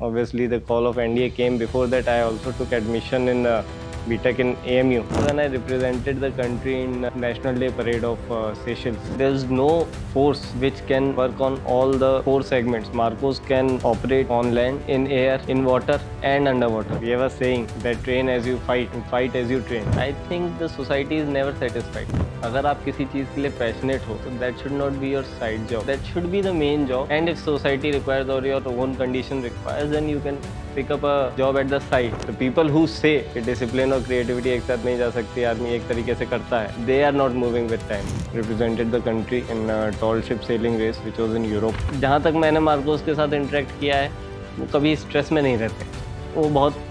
obviously the call of NDA came. Before that, I also took admission in BTech in AMU. When I represented the country in National Day Parade of Seychelles, there's no force which can work on all the four segments. Marcos can operate on land, in air, in water, and underwater. We have a saying that train as you fight and fight as you train. I think the society is never satisfied. अगर आप किसी चीज़ के लिए passionate हो तो that should not be your side job, that should be the main job. And if society requires और your own condition requires, then you can pick up a job at the side. The people who say discipline और creativity एक साथ नहीं जा सकती, आदमी एक तरीके से करता है, they are not moving with time. Represented the country in tall ship sailing race which was in Europe. जहाँ तक मैंने मार्कोस के साथ इंटरेक्ट किया है, वो कभी स्ट्रेस में नहीं रहते. वो बहुत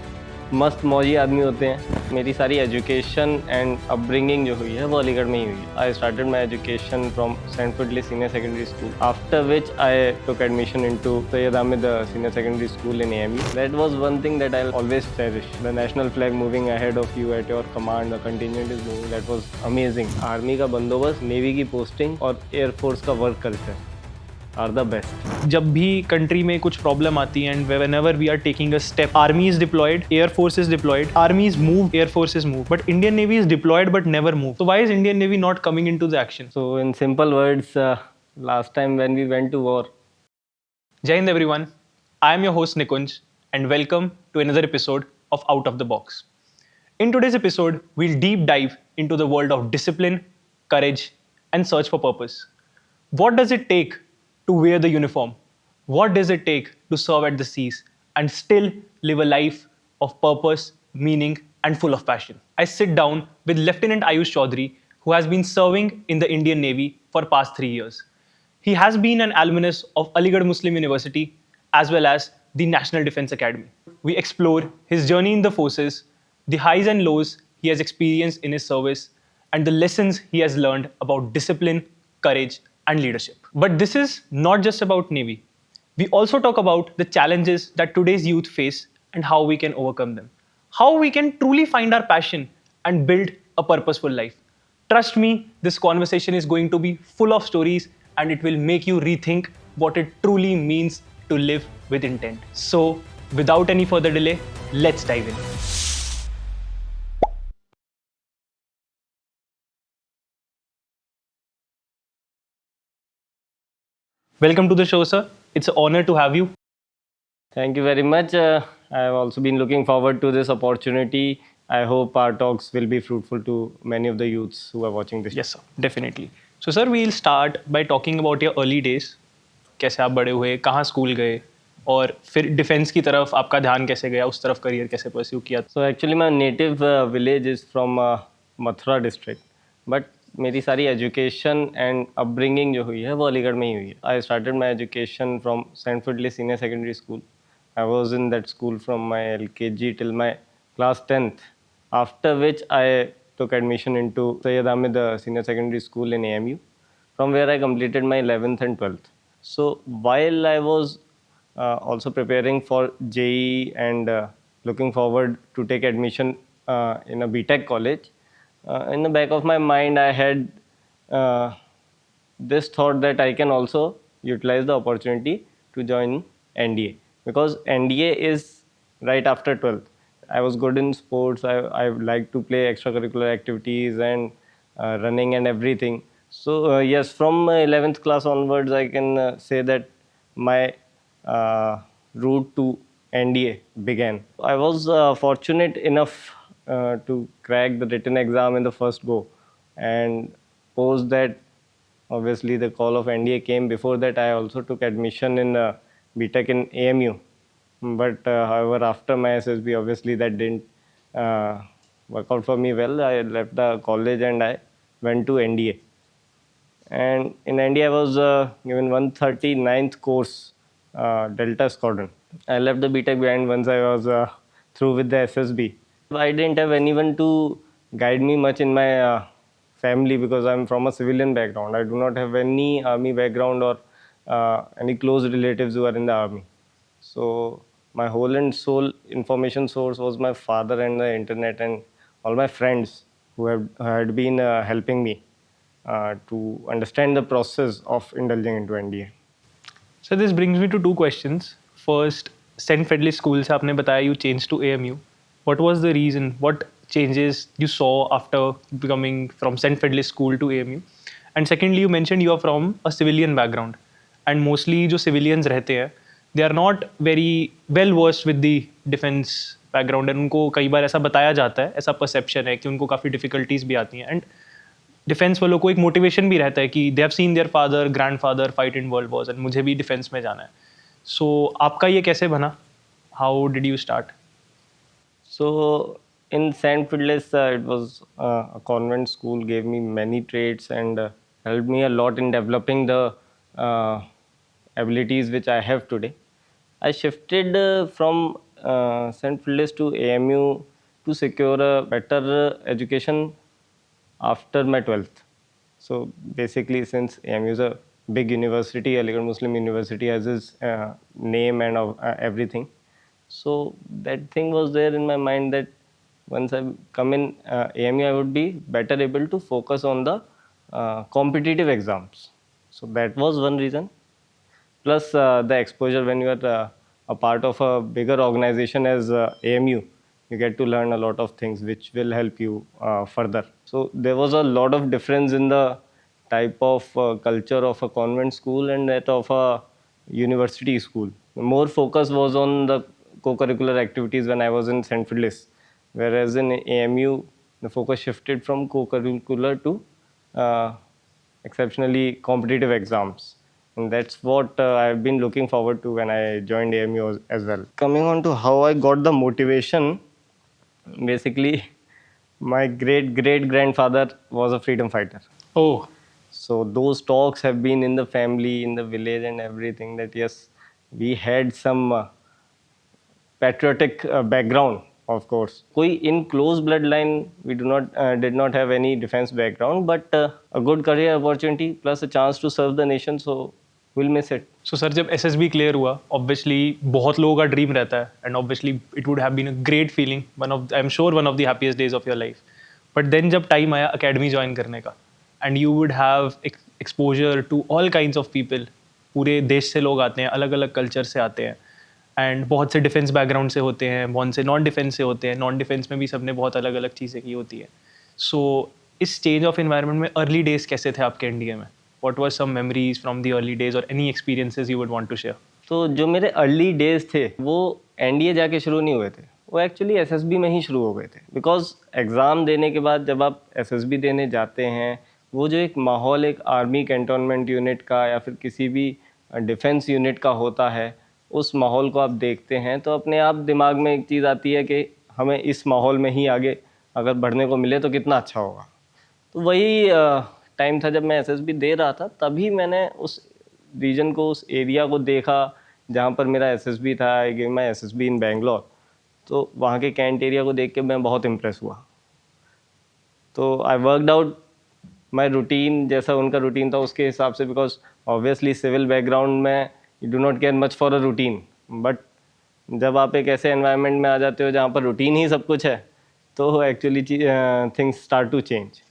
मस्त मौजी आदमी होते हैं. मेरी सारी एजुकेशन एंड अपब्रिंगिंग जो हुई है वो अलीगढ़ में ही हुई है. I started my education from Saint Fidelis senior secondary school, after which I took admission into Syed Hamid senior secondary school in AMU. That was one thing that I'll always cherish. The national flag moving ahead of you at your command, the contingent is moving. That was amazing. Army का बंदोबस्त, navy की posting और air force का work culture are the best. जब भी country में कुछ problem आती है and whenever we are taking a step, army is deployed, air force is deployed, armies move, air forces move, but Indian Navy is deployed but never move. So why is Indian Navy not coming into the action? So in simple words, last time when we went to war. Jai Hind everyone, I am your host Nikunj and welcome to another episode of Out of the Box. In today's episode, we'll deep dive into the world of discipline, courage and search for purpose. What does it take to wear the uniform? What does it take to serve at the seas and still live a life of purpose, meaning, and full of passion? I sit down with Lieutenant Ayush Chaudhary, who has been serving in the Indian Navy for past 3 years. He has been an alumnus of Aligarh Muslim University as well as the National Defence Academy. We explore his journey in the forces, the highs and lows he has experienced in his service, and the lessons he has learned about discipline, courage, and leadership. But this is not just about Navy. We also talk about the challenges that today's youth face and how we can overcome them. How we can truly find our passion and build a purposeful life. Trust me, this conversation is going to be full of stories and it will make you rethink what it truly means to live with intent. So, without any further delay, let's dive in. Welcome to the show, sir. It's an honor to have you. Thank you very much. I have also been looking forward to this opportunity. I hope our talks will be fruitful to many of the youths who are watching this. Yes, sir. Definitely. So, sir, we'll start by talking about your early days. कैसे आप बड़े हुए, कहाँ school गए, और फिर defence की तरफ आपका ध्यान कैसे गया, उस तरफ करियर कैसे परस्यू किया? So actually my native village is from Mathura district, but मेरी सारी एजुकेशन एंड अपब्रिंगिंग जो हुई है वो अलीगढ़ में ही हुई है. I started my education from Saint Fidelis senior secondary school. I was in that school from my LKG till my class 10th, after which I took admission into Sayyid Ahmed Senior Secondary School in AMU, from where I completed my 11th and 12th. So while I was also preparing for JEE and looking forward to take admission in a BTech college, in the back of my mind I had this thought that I can also utilize the opportunity to join NDA, because NDA is right after 12th. I was good in sports. I like to play extracurricular activities and running and everything. So yes, from 11th class onwards, I can say that my route to NDA began. I was fortunate enough to crack the written exam in the first go, and post that, obviously the call of NDA came. Before that, I also took admission in BTech in AMU. But however, after my SSB, obviously that didn't work out for me well. I left the college and I went to NDA. And in NDA, I was given 139th course, Delta Squadron. I left the BTech behind once I was through with the SSB. I didn't have anyone to guide me much in my family, because I'm from a civilian background. I do not have any army background or any close relatives who are in the army. So my whole and sole information source was my father and the internet and all my friends who had been helping me to understand the process of indulging into NDA. So this brings me to two questions. First, Saint Fidelis school से आपने बताया you change to AMU. What was the reason? What changes you saw after becoming from St. Fedlis School to AMU? And secondly, you mentioned you are from a civilian background, and mostly जो civilians रहते हैं, they are not very well versed with the defense background, and उनको कई बार ऐसा बताया जाता है, ऐसा perception है कि उनको काफ़ी difficulties भी आती हैं, and डिफेंस वालों को एक मोटिवेशन भी रहता है कि they have seen their father grandfather fight in world Wars and मुझे भी डिफेंस में जाना है. सो आपका ये कैसे बना? How did you start? So in St. Fidelis, it was a convent school, gave me many traits and helped me a lot in developing the uh, abilities which I have today. I shifted from St. Fidelis to AMU to secure a better education after my 12th. So basically, since AMU is a big university, Aligarh Muslim University has its name and everything. So that thing was there in my mind that once I come in AMU, I would be better able to focus on the competitive exams. So that was one reason. Plus the exposure when you are a part of a bigger organization as AMU, you get to learn a lot of things which will help you further. So there was a lot of difference in the type of culture of a convent school and that of a university school. More focus was on the co-curricular activities when I was in St. Fidelis, whereas in AMU the focus shifted from co-curricular to uh, exceptionally competitive exams. And that's what I've been looking forward to when I joined AMU as well. Coming on to how I got the motivation, basically, my great great grandfather was a freedom fighter. Oh, So those talks have been in the family, in the village, and everything. That yes, we had some patriotic background, of course. Koi in close bloodline, we do not did not have any defense background, but a good career opportunity plus a chance to serve the nation. So we'll miss it. So sir जब SSB clear हुआ obviously बहुत लोगों का dream रहता है and obviously it would have been a great feeling one of I am sure one of the happiest days of your life. But then जब time आया academy join करने का and you would have exposure to all kinds of people, पूरे देश से लोग आते हैं, अलग अलग कल्चर से आते हैं एंड बहुत से डिफेंस बैकग्राउंड से होते हैं, बहुत से नॉन डिफेंस से होते हैं, नॉन डिफेंस में भी सबने बहुत अलग अलग चीज़ें की होती है. सो इस चेंज ऑफ इन्वायरमेंट में अर्ली डेज कैसे थे आपके इंडिया में? What were some memories from the early days or any experiences you would want to share? तो जो मेरे अर्ली डेज थे वो एनडीए जाके शुरू नहीं हुए थे, वो एक्चुअली एसएसबी में ही शुरू हो गए थे. बिकॉज एग्ज़ाम देने के बाद जब आप एसएसबी देने जाते हैं, वो जो एक माहौल एक आर्मी कैंटोनमेंट यूनिट का या फिर किसी भी डिफेंस यूनिट का होता है, उस माहौल को आप देखते हैं तो अपने आप दिमाग में एक चीज़ आती है कि हमें इस माहौल में ही आगे अगर बढ़ने को मिले तो कितना अच्छा होगा. तो वही टाइम था जब मैं एसएसबी दे रहा था, तभी मैंने उस रीजन को, उस एरिया को देखा जहाँ पर मेरा एसएसबी था. आई गिव माई एसएसबी इन बेंगलोर. तो वहाँ के कैंट एरिया को देख के मैं बहुत इम्प्रेस हुआ. तो I worked out my routine, जैसा उनका रूटीन था उसके हिसाब से. बिकॉज ऑब्वियसली सिविल बैकग्राउंड में you do not care much for a routine, but जब आप एक ऐसे एनवायरनमेंट में आ जाते हो जहाँ पर रूटीन ही सब कुछ है, तो actually things start to change.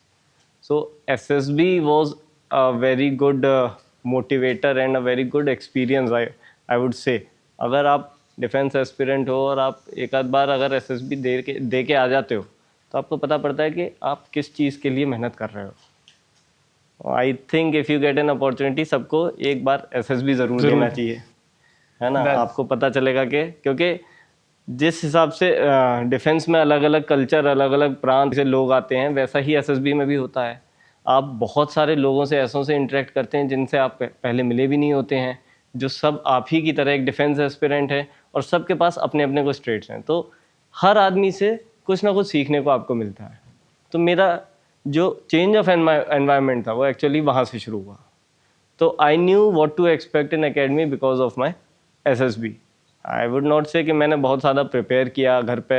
So SSB was a very good motivator and a very good experience, I would say. अगर आप डिफेंस एस्पिरेंट हो और आप एक आध बार अगर SSB दे के आ जाते हो तो आपको पता पड़ता है कि आप किस चीज़ के लिए मेहनत कर रहे हो. I think if you get an opportunity, सबको एक बार SSB ज़रूर देना चाहिए, है ना. आपको पता चलेगा कि क्योंकि जिस हिसाब से डिफेंस में अलग अलग कल्चर, अलग अलग प्रांत से लोग आते हैं, वैसा ही एसएसबी में भी होता है. आप बहुत सारे लोगों से ऐसों से इंटरेक्ट करते हैं जिनसे आप पहले मिले भी नहीं होते हैं, जो सब आप ही की तरह एक डिफेंस एस्पिरेंट है और सबके पास अपने अपने कुछ ट्रेड्स हैं. तो हर आदमी से कुछ ना कुछ सीखने को आपको मिलता है. तो मेरा जो चेंज ऑफ एनवायरनमेंट था वो एक्चुअली वहाँ से शुरू हुआ. तो I knew what to expect in academy because of my SSB. I would not say कि मैंने बहुत ज़्यादा प्रिपेयर किया घर पे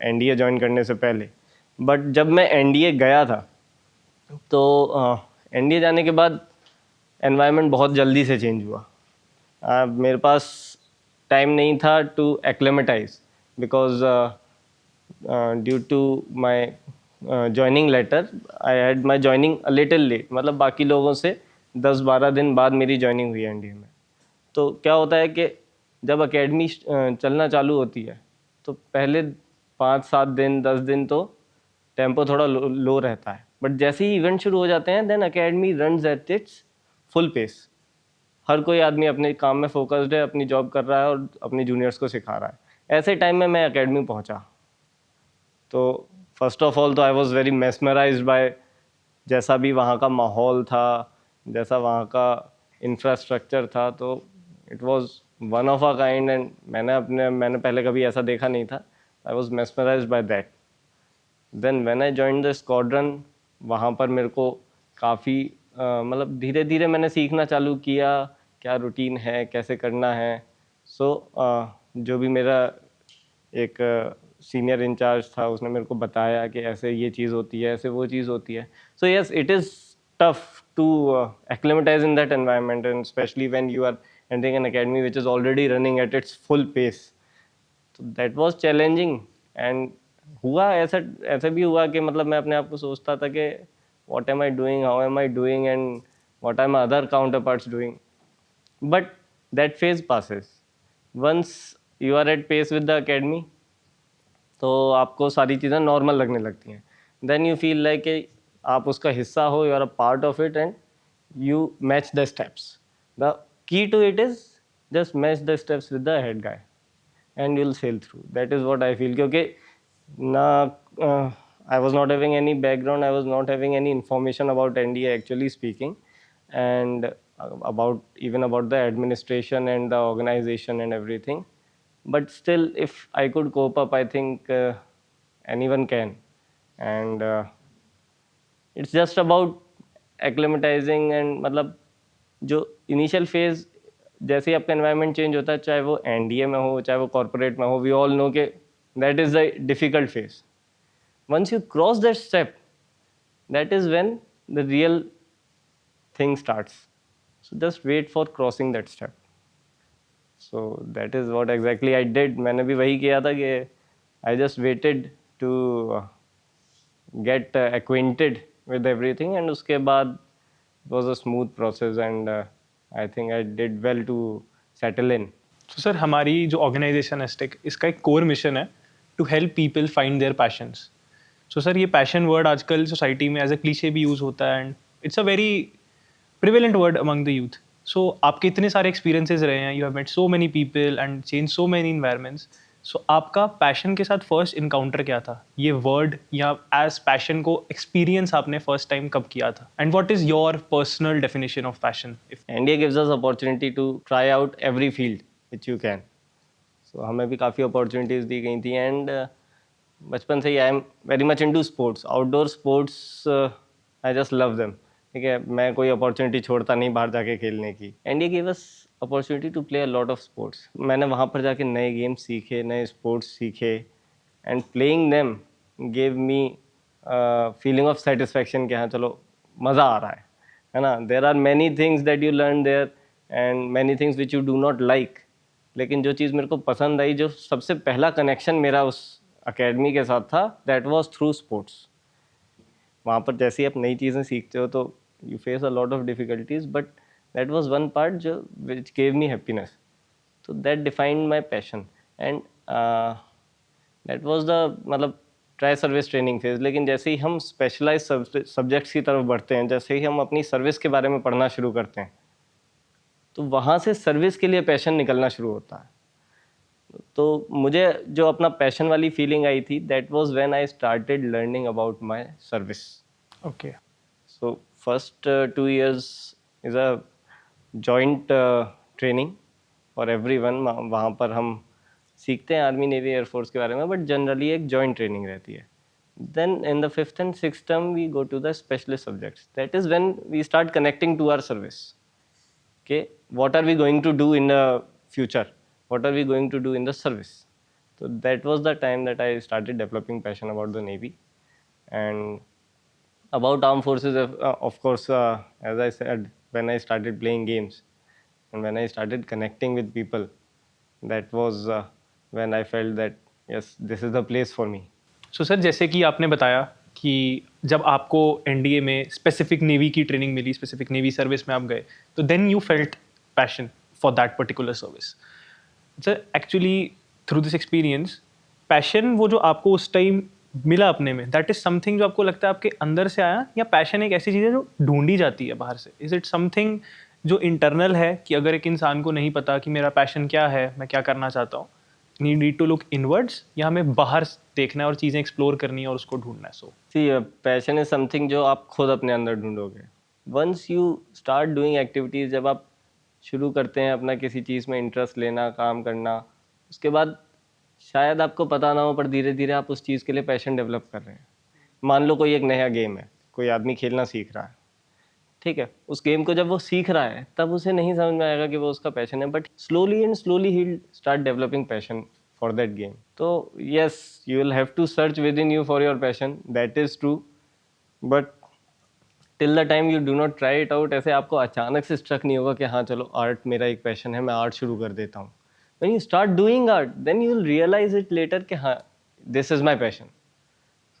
एनडीए ज्वाइन करने से पहले, बट जब मैं एनडीए गया था तो एनडीए जाने के बाद एनवायरनमेंट बहुत जल्दी से चेंज हुआ. मेरे पास टाइम नहीं था to acclimatise because due to my joining letter I had my joining a little late. मतलब बाकी लोगों से 10-12 दिन बाद मेरी जॉइनिंग हुई एनडीए में. तो क्या होता है कि जब अकेडमी चलना चालू होती है तो पहले 5-7 दिन 10 दिन तो टेम्पो थोड़ा लो रहता है, बट जैसे ही इवेंट शुरू हो जाते हैं then academy runs at its full pace. हर कोई आदमी अपने काम में फोकस्ड है, अपनी जॉब कर रहा है और अपनी जूनियर्स को सिखा रहा है। ऐसे टाइम में मैं अकेडमी पहुंचा तो फर्स्ट ऑफ ऑल तो I was very mesmerised by जैसा भी वहाँ का माहौल था, जैसा वहाँ का इंफ्रास्ट्रक्चर था, तो it was one of a kind. And मैंने पहले कभी ऐसा देखा नहीं था। I was mesmerised by that. Then when I joined the squadron, वहाँ पर मेरे को काफ़ी मतलब धीरे धीरे मैंने सीखना चालू किया क्या रूटीन है, कैसे करना है। सो जो भी मेरा एक सीनियर इंचार्ज था उसने मेरे को बताया कि ऐसे ये चीज़ होती है, ऐसे वो चीज़ होती है। So yes, it is tough to acclimatize in that environment, and especially when you are entering an academy which is already running at its full pace. तो दैट वाज चैलेंजिंग। एंड हुआ ऐसा ऐसा भी हुआ कि मतलब मैं अपने आप को सोचता था कि what am I doing, how am I doing, and what are my other counterparts doing. But that phase passes. Once you are at pace with the academy तो आपको सारी चीज़ें नॉर्मल लगने लगती हैं। देन यू फील लाइक कि आप उसका हिस्सा हो, you are a part of it, and you match the steps. The key to it is just match the steps with the head guy and you'll sail through. That is what I feel. क्योंकि ना I was not having any background, I was not having any information about NDA actually speaking, and about even about the administration and the organization and everything. But still, if I could cope up, I think anyone can. And it's just about acclimatising. And मतलब जो initial phase जैसे ही आपका environment change होता है, चाहे वो NDA में हो चाहे वो कॉर्पोरेट में हो, वी ऑल नो के that is the difficult phase. Once you cross that step, that is when the real thing starts. So just wait for crossing that step. So that is what exactly I did. मैंने भी वही किया था कि I just waited to get acquainted with everything, and uske baad it was a smooth process, and I think I did well to settle in. तो sir हमारी जो organisation है स्टिक, इसका एक कोर मिशन है to help people find their passions. So sir ये passion word आजकल society में एज अ क्लीशे भी यूज़ होता है and it's a very prevalent word among the youth. So आपके इतने सारे एक्सपीरियंसेस रहे हैं, you have met so many people and change so many environments. So आपका पैशन के साथ फर्स्ट इनकाउंटर क्या था? ये वर्ड या एज पैशन को एक्सपीरियंस आपने फर्स्ट टाइम कब किया था? And what is your personal definition of passion? India gives us opportunity to try out every field which you can. So हमें भी काफ़ी अपॉर्चुनिटीज़ दी गई थी, एंड बचपन से ही I am very much into sports, outdoor sports. I just love them. ठीक है, मैं कोई अपॉर्चुनिटी छोड़ता नहीं बाहर जाके खेलने की। India give us opportunity to play a lot of sports. मैंने वहाँ पर जाके नए गेम्स सीखे, नए स्पोर्ट्स सीखे, and playing them gave me feeling of satisfaction कि हाँ चलो मज़ा आ रहा है ना। There are many things that you learn there and many things which you do not like, लेकिन जो चीज़ मेरे को पसंद आई, जो सबसे पहला कनेक्शन मेरा उस अकेडमी के साथ था, दैट वाज थ्रू स्पोर्ट्स। वहाँ पर जैसे ही आप नई चीज़ें सीखते हो तो you face a lot of difficulties, but that was one part जो विच गेव मी हैप्पीनेस। तो that defined my passion, and that was the मतलब ट्राई सर्विस ट्रेनिंग फेज। लेकिन जैसे ही हम स्पेशलाइज सब्जेक्ट्स की तरफ बढ़ते हैं, जैसे ही हम अपनी सर्विस के बारे में पढ़ना शुरू करते हैं, तो वहाँ से सर्विस के लिए पैशन निकलना शुरू होता है। तो मुझे जो अपना पैशन वाली फीलिंग आई थी, that was when I started learning about my service. Okay. So first 2 years is a joint training for everyone. वहाँ पर हम सीखते हैं आर्मी, नेवी, एयरफोर्स के बारे में, बट जनरली एक जॉइंट ट्रेनिंग रहती है। Then in the 5th and 6th term we go to the specialist subjects. That is when we start connecting to our service. Okay, what are we going to do in the future, what are we going to do in the service? So that was the time that I started developing passion about the Navy and about armed forces. Of course, as I said, when I started playing games and when I started connecting with people, that was when I felt that yes, this is the place for me. So sir जैसे कि आपने बताया कि जब आपको NDA में specific navy की training मिली, स्पेसिफिक नेवी सर्विस में आप गए, तो then you felt passion for that particular service. Sir actually through this experience passion वो जो आपको उस टाइम मिला अपने में, दैट इज समथिंग जो आपको लगता है आपके अंदर से आया, या पैशन एक ऐसी चीज़ है जो ढूंढी जाती है बाहर से? इज इट समथिंग जो इंटरनल है कि अगर एक इंसान को नहीं पता कि मेरा पैशन क्या है, मैं क्या करना चाहता हूँ, नीड टू लुक इनवर्ड्स, या हमें बाहर देखना है और चीज़ें एक्सप्लोर करनी है और उसको ढूंढना है? So see passion is something जो आप खुद अपने अंदर ढूंढोगे once you start doing activities. जब आप शुरू करते हैं अपना किसी चीज़ में इंटरेस्ट लेना, काम करना, उसके बाद शायद आपको पता ना हो पर धीरे धीरे आप उस चीज़ के लिए पैशन डेवलप कर रहे हैं। मान लो कोई एक नया गेम है, कोई आदमी खेलना सीख रहा है, ठीक है, उस गेम को जब वो सीख रहा है तब उसे नहीं समझ में आएगा कि वो उसका पैशन है, but slowly and slowly he will start developing passion for that game. तो yes, you will have to search within you for your passion, that is true, but till the time you do not try it out, ऐसे आपको अचानक से struck नहीं होगा कि हाँ चलो आर्ट मेरा एक पैशन है, मैं आर्ट शुरू कर देता हूँ। When you start doing art then you will realise it later कि हाँ this is my passion.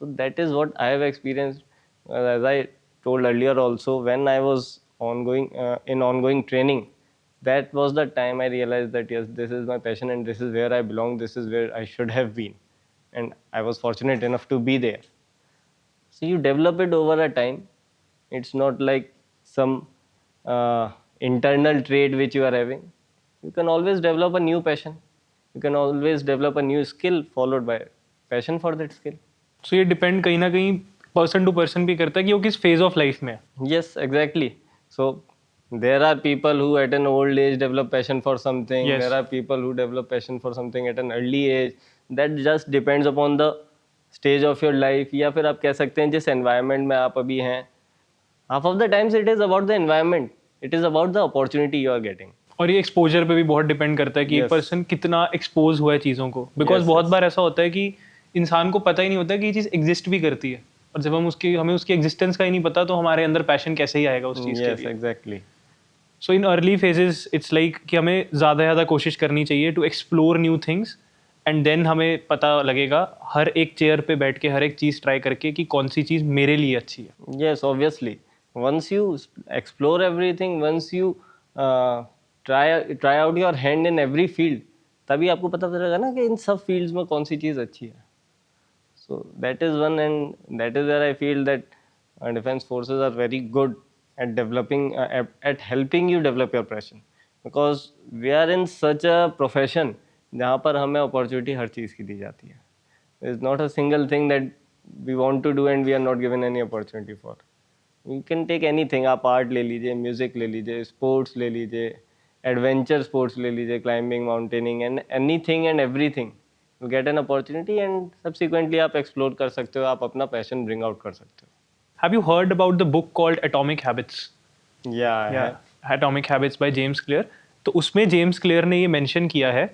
So that is what I have experienced. As I told earlier also, when I was in ongoing training, that was the time I realized that yes, this is my passion and this is where I belong. This is where I should have been, and I was fortunate enough to be there. So you develop it over a time. It's not like some internal trait which you are having. You can always develop a new passion. You can always develop a new skill followed by passion for that skill. सो ये depend कहीं ना कहीं person to person भी करता है कि वो किस फेज ऑफ लाइफ में है. Yes, exactly. So there are people who at an old age develop passion for something. Yes. There are people who develop passion for something at an early age. That just depends upon the stage of your life. या फिर आप कह सकते हैं जिस environment में आप अभी हैं. Half of the times it is about the environment. It is about the opportunity you are getting. और ये एक्सपोजर पे भी बहुत डिपेंड करता है कि एक Yes. पर्सन कितना एक्सपोज हुआ है चीज़ों को. बिकॉज Yes, बहुत yes. बार ऐसा होता है कि इंसान को पता ही नहीं होता कि ये चीज़ एग्जिस्ट भी करती है, और जब हमें उसकी एग्जिस्टेंस का ही नहीं पता तो हमारे अंदर पैशन कैसे ही आएगा उस चीज़ के Yes, लिए. exactly. So in early phases it's like कि हमें ज़्यादा से ज़्यादा कोशिश करनी चाहिए to explore new things, and then हमें पता लगेगा हर एक चेयर पे बैठ के हर एक चीज़ ट्राई करके कि कौन सी चीज़ मेरे लिए अच्छी है. Yes, obviously. Once you explore everything, once you try out your hand in every field, तभी आपको पता चलेगा ना कि इन सब fields में कौन सी चीज़ अच्छी है. So that is one, and that is where I feel that defense forces are very good at developing, at helping you develop your passion, because we are in such a profession जहाँ पर हमें opportunity हर चीज़ की दी जाती है. There is not a single thing that we want to do and we are not given any opportunity for. You can take anything. आप art ले लीजिए, music ले लीजिए, sports ले लीजिए, adventure sports ले लीजिए, climbing, mountaineering, and anything and everything. You get an opportunity and subsequently आप explore कर सकते हो, आप अपना passion bring out कर सकते हो. Have you heard about the book called Atomic Habits? Yeah, I have. Atomic habits by James clear. तो उसमें जेम्स क्लियर ने ये मेंशन किया है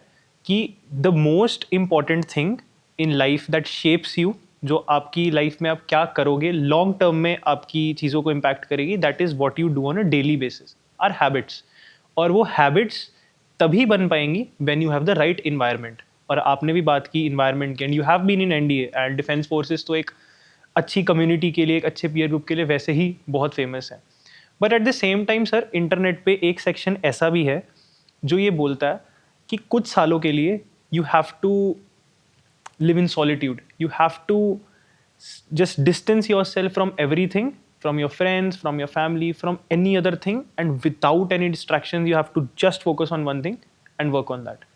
कि the most important thing in life that shapes you, जो आपकी लाइफ में आप क्या करोगे लॉन्ग टर्म में आपकी चीज़ों को इम्पैक्ट करेगी, that is what you do on a daily basis, are habits. और वो हैबिट्स तभी बन पाएंगी when you have the right environment. और आपने भी बात की इन्वायरमेंट की, and you have been in NDA, and defence forces तो एक अच्छी कम्युनिटी के लिए, एक अच्छे पीयर ग्रुप के लिए वैसे ही बहुत फेमस है. But at the same time sir, internet पे एक सेक्शन ऐसा भी है जो ये बोलता है कि कुछ सालों के लिए you have to live in solitude, you have to just distance yourself from everything, from your friends, from your family, from any other thing, and without any distractions you have to just focus on one thing and work on that.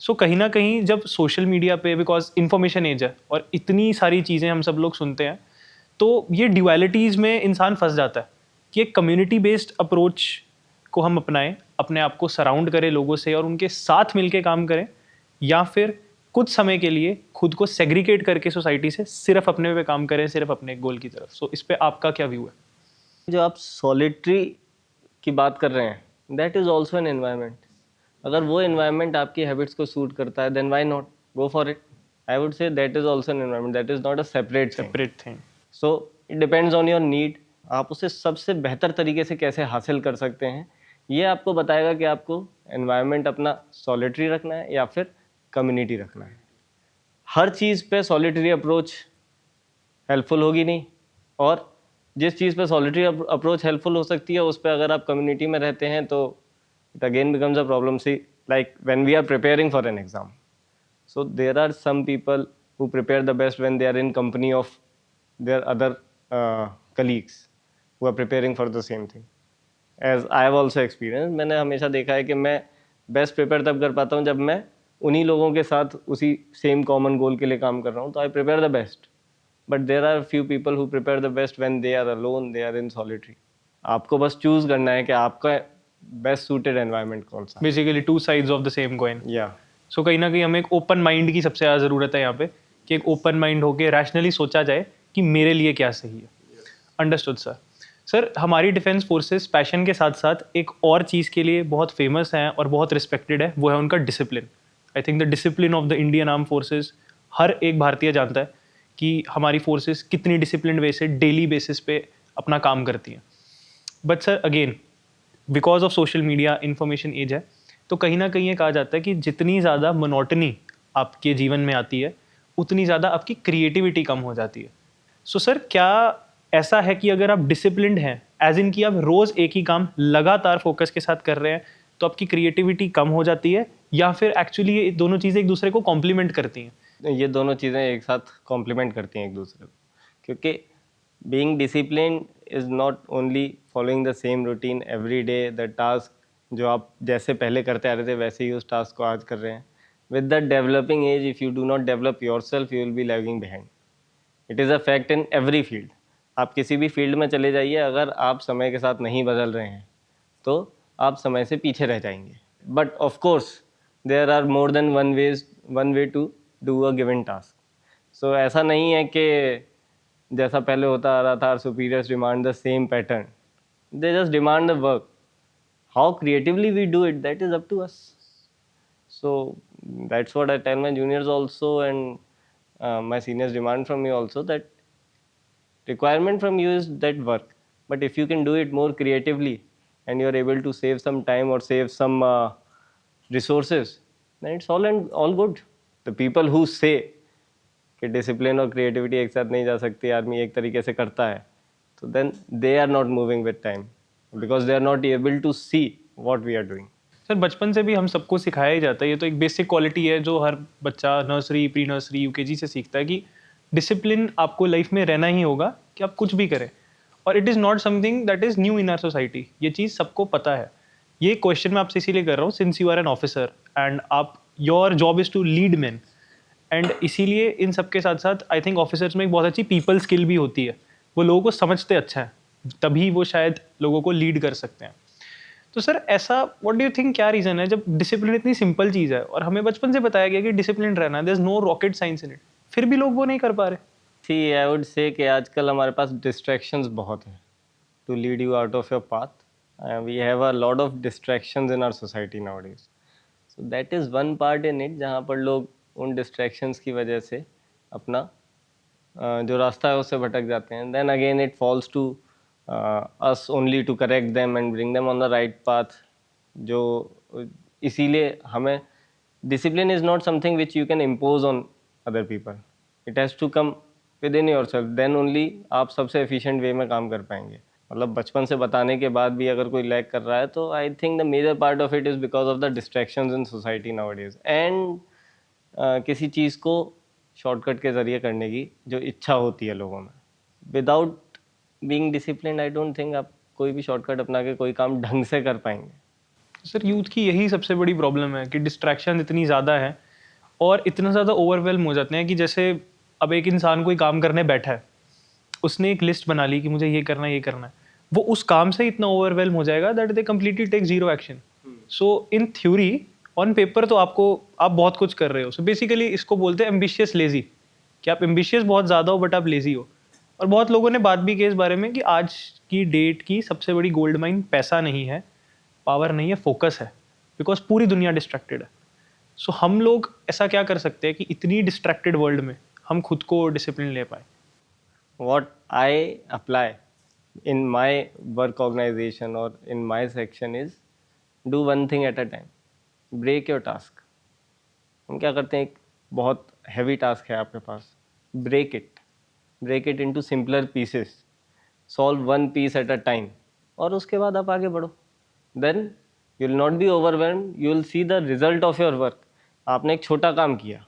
So कहीं ना कहीं जब social media पे, because information as है और इतनी सारी चीज़ें हम सब लोग सुनते हैं, तो ये ड्यूअलिटीज़ में इंसान फंस जाता है कि एक कम्युनिटी बेस्ड अप्रोच को हम अपनाएं, अपने आप को सराउंड करें लोगों से और उनके साथ मिलके काम करें, या फिर कुछ समय के लिए खुद को सेग्रीगेट करके सोसाइटी से सिर्फ अपने पे काम करें, सिर्फ अपने गोल की तरफ. सो इस पे आपका क्या व्यू है? जो आप सॉलिटरी की बात कर रहे हैं, that is also an environment. अगर वो एनवायरमेंट आपकी हैबिट्स को सूट करता है, then why not go for it. I would say that is also an environment, that is not a separate thing. So it depends on your need. आप उसे सबसे बेहतर तरीके से कैसे हासिल कर सकते हैं, ये आपको बताएगा कि आपको एनवायरमेंट अपना सॉलिटरी रखना है या फिर कम्युनिटी रखना है. हर चीज़ पे सॉलिटरी अप्रोच हेल्पफुल होगी नहीं, और जिस चीज़ पे सॉलिटरी अप्रोच हेल्पफुल हो सकती है उस पर अगर आप कम्युनिटी में रहते हैं तो it again becomes a problem. See like when we are preparing for an exam. So there are some people who prepare the best when they are in company of their other colleagues who are preparing for the same thing. As I have also experienced, मैंने हमेशा देखा है कि मैं best prepare तब कर पाता हूँ जब मैं उन्हीं लोगों के साथ उसी सेम कॉमन गोल के लिए काम कर रहा हूँ, तो I prepare the best. But there are few people who prepare the best when they are alone, they are in solitary. आपको बस चूज करना है कि आपका बेस्ट सूटेड एनवायरनमेंट कौन सा. Basically two sides of the same coin. या सो कहीं ना कहीं हमें एक ओपन माइंड की सबसे ज़्यादा ज़रूरत है यहाँ पे, कि एक ओपन माइंड होके रैशनली सोचा जाए कि मेरे लिए क्या सही है. Understood sir. सर, हमारी डिफेंस फोर्सेस पैशन के साथ साथ एक और चीज़ के लिए बहुत फेमस हैं और बहुत रिस्पेक्टेड है, वो है उनका discipline. I think the discipline of the Indian arm forces, हर एक भारतीय जानता है कि हमारी फोर्सेस कितनी डिसिप्लिन वे से डेली बेसिस पे अपना काम करती हैं. But sir again, because of social media information age है, तो कहीं ना कहीं ये कहा जाता है कि जितनी ज़्यादा मोनोटनी आपके जीवन में आती है, उतनी ज़्यादा आपकी क्रिएटिविटी कम हो जाती है. सो सर, क्या ऐसा है कि अगर आप डिसिप्लिन्ड हैं, एज इन कि आप रोज़ एक ही काम लगातार फोकस के साथ कर रहे हैं, तो आपकी क्रिएटिविटी कम हो जाती है, या फिर एक्चुअली ये दोनों चीज़ें एक दूसरे को कॉम्प्लीमेंट करती हैं? ये दोनों चीज़ें एक साथ कॉम्प्लीमेंट करती हैं एक दूसरे को, क्योंकि being discipline is not only following the same routine every day. The task जो आप जैसे पहले करते आ रहे थे वैसे ही उस टास्क को आज कर रहे हैं. With the developing age, if you do not develop yourself, you will be lagging behind. It is a fact in every field. आप किसी भी फील्ड में चले जाइए, अगर आप समय के साथ नहीं बदल रहे हैं तो आप समय से पीछे रह जाएंगे. But of course there are more than one way to do a given task. So ऐसा नहीं है कि जैसा पहले होता आ रहा था, superiors demand the same pattern. They just demand the work. How creatively we do it, that is up to us. So that's what I tell my juniors also, and my seniors demand from me also, that requirement from you is that work. But if you can do it more creatively and you're able to save some time or save some resources, then it's all good. The people who say कि discipline और creativity एक साथ नहीं जा सकती, आदमी एक तरीके से करता है, तो then they are not moving with time, because they are not able to see what we are doing. Sir, बचपन से भी हम सबको सिखाया ही जाता है, ये तो एक बेसिक क्वालिटी है जो हर बच्चा नर्सरी, प्री नर्सरी, यूकेजी से सीखता है कि डिसिप्लिन आपको लाइफ में रहना ही होगा, कि आप कुछ भी करें. और it is not something that is new in our society. ये चीज़ सबको पता है. ये क्वेश्चन मैं आपसे इसीलिए कर रहा हूँ since you are an officer and आप, your job is to lead man. And इसीलिए इन सब के साथ साथ आई थिंक ऑफिसर्स में एक बहुत अच्छी पीपल स्किल भी होती है. वो लोगों को समझते अच्छा है, तभी वो शायद लोगों को लीड कर सकते हैं. तो सर ऐसा व्हाट डू यू थिंक, क्या रीज़न है जब डिसिप्लिन इतनी सिंपल चीज़ है और हमें बचपन से बताया गया कि डिसिप्लिन रहना, there is no rocket science in it, फिर भी लोग वो नहीं कर पा रहे? सी, आई वुड से कि आजकल हमारे पास डिस्ट्रैक्शंस बहुत हैं to lead you out of your path. We have a lot of distractions in our society nowadays. So that is one part in it, जहाँ पर लोग उन डिस्ट्रैक्शंस की वजह से अपना जो रास्ता है उससे भटक जाते हैं. Then again it falls to us only to correct them and bring them on the right path. जो इसीलिए हमें, discipline is not something which you can impose on other people. It has to come within yourself, then only आप सबसे efficient way में काम कर पाएंगे. मतलब बचपन से बताने के बाद भी अगर कोई लैग कर रहा है, तो I think the major part of it is because of the distractions in society nowadays. And किसी चीज़ को शॉर्टकट के ज़रिए करने की जो इच्छा होती है लोगों में, without being discipline, I don't think आप कोई भी शॉर्टकट अपना के कोई काम ढंग से कर पाएंगे. सर, यूथ की यही सबसे बड़ी प्रॉब्लम है कि डिस्ट्रैक्शन इतनी ज़्यादा है और इतना ज़्यादा ओवरवेल्म हो जाते हैं कि जैसे अब एक इंसान कोई काम करने बैठा है, उसने एक लिस्ट बना ली कि मुझे ये करना है, ये करना है, वो उस काम से इतना ओवरवेल्म हो जाएगा that they completely take zero action. So in theory, on paper तो आप बहुत कुछ कर रहे हो. सो बेसिकली इसको बोलते हैं एम्बिशियस लेजी, कि आप एम्बिशियस बहुत ज़्यादा हो बट आप लेजी हो. और बहुत लोगों ने बात भी की इस बारे में कि आज की डेट की सबसे बड़ी गोल्ड माइन पैसा नहीं है, पावर नहीं है, फोकस है. बिकॉज पूरी दुनिया डिस्ट्रैक्टेड है. सो हम लोग ऐसा क्या कर सकते हैं कि इतनी डिस्ट्रैक्टेड वर्ल्ड में हम खुद को डिसिप्लिन ले पाए? What I apply in my work organization or in my section is do one thing at a time. Break your task. हम क्या करते हैं, एक बहुत हैवी टास्क है आपके पास, break it into simpler pieces, solve one piece at a time, और उसके बाद आप आगे बढ़ो. Then you will not be overwhelmed, you will see the result of your work. आपने एक छोटा काम किया,